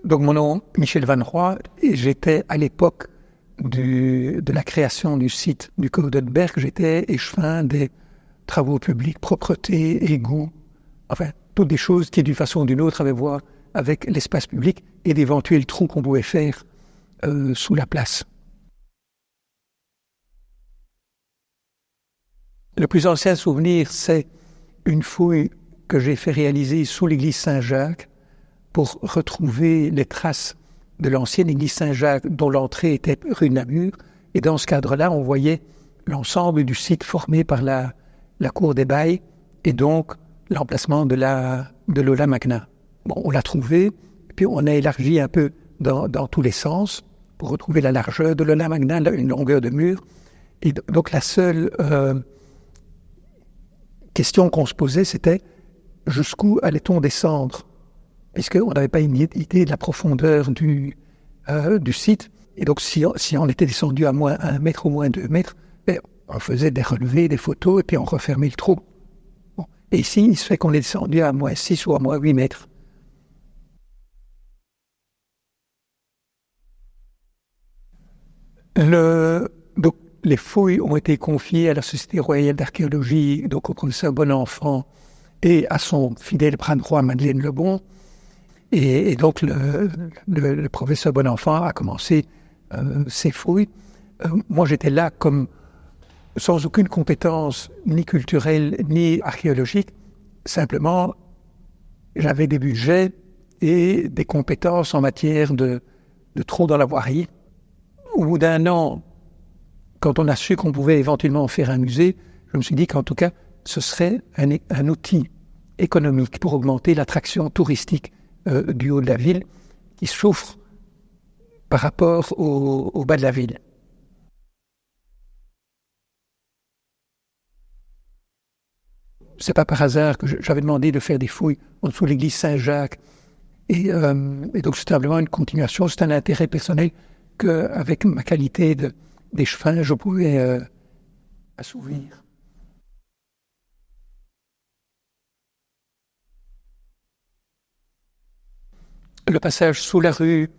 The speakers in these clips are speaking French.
Donc mon nom, Michel Van Roy, et j'étais à l'époque de la création du site du Coudenberg, j'étais échevin des travaux publics, propreté, égouts, enfin, toutes des choses qui, d'une façon ou d'une autre, avaient à voir avec l'espace public et d'éventuels trous qu'on pouvait faire sous la place. Le plus ancien souvenir, c'est une fouille que j'ai fait réaliser sous l'église Saint-Jacques pour retrouver les traces de l'ancienne église Saint-Jacques dont l'entrée était rue de Namur. Et dans ce cadre-là, on voyait l'ensemble du site formé par la cour des bails et donc l'emplacement de l'Aula Magna. Bon, on l'a trouvé, puis on a élargi un peu dans tous les sens pour retrouver la largeur de l'Aula Magna, une longueur de mur. Et donc la seule question qu'on se posait, c'était jusqu'où allait-on descendre, puisqu'on n'avait pas une idée de la profondeur du site. Et donc si on était descendu à moins 1 mètre ou moins 2 mètres, on faisait des relevés, des photos, et puis on refermait le trou. Bon. Et ici, il se fait qu'on est descendu à moins 6 ou à moins 8 mètres. Donc, les fouilles ont été confiées à la Société royale d'archéologie, donc au professeur Bonenfant et à son fidèle bras droit, Madeleine Lebon. Et donc, le professeur Bonenfant a commencé ces fouilles. Moi, j'étais là sans aucune compétence ni culturelle ni archéologique. Simplement, j'avais des budgets et des compétences en matière de trous dans la voirie. Au bout d'1 an, quand on a su qu'on pouvait éventuellement faire un musée, je me suis dit qu'en tout cas, ce serait un outil économique pour augmenter l'attraction touristique du haut de la ville qui souffre par rapport au bas de la ville. C'est pas par hasard que j'avais demandé de faire des fouilles en dessous de l'église Saint-Jacques. Et donc c'est simplement une continuation, c'est un intérêt personnel qu'avec ma qualité d'échevin, je pouvais assouvir. Le passage sous la rue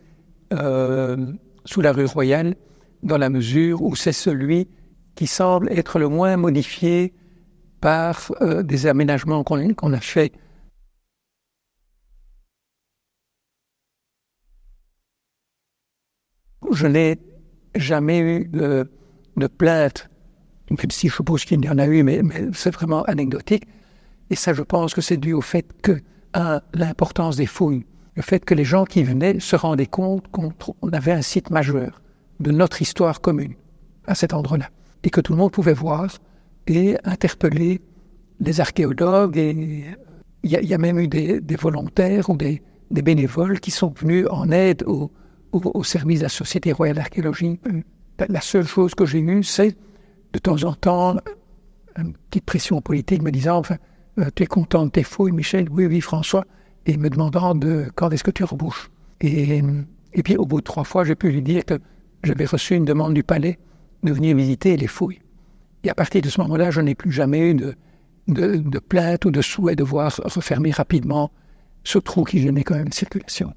Royale, dans la mesure où c'est celui qui semble être le moins modifié par des aménagements qu'on a fait. Je n'ai jamais eu de plainte, même si je suppose qu'il y en a eu, mais c'est vraiment anecdotique. Et ça, je pense que c'est dû au fait que, l'importance des fouilles, le fait que les gens qui venaient se rendaient compte qu'on avait un site majeur de notre histoire commune à cet endroit-là. Et que tout le monde pouvait voir et interpeller les archéologues. Et il y a même eu des volontaires ou des bénévoles qui sont venus en aide au service de la Société royale d'archéologie. La seule chose que j'ai eue, c'est de temps en temps une petite pression politique me disant enfin, tu es content de tes fouilles, Michel? Oui, François. Et me demandant quand est-ce que tu rebouches. Et puis au bout de 3 fois, j'ai pu lui dire que j'avais reçu une demande du palais de venir visiter les fouilles. Et à partir de ce moment-là, je n'ai plus jamais eu de plainte ou de souhait de voir refermer rapidement ce trou qui gênait quand même la circulation.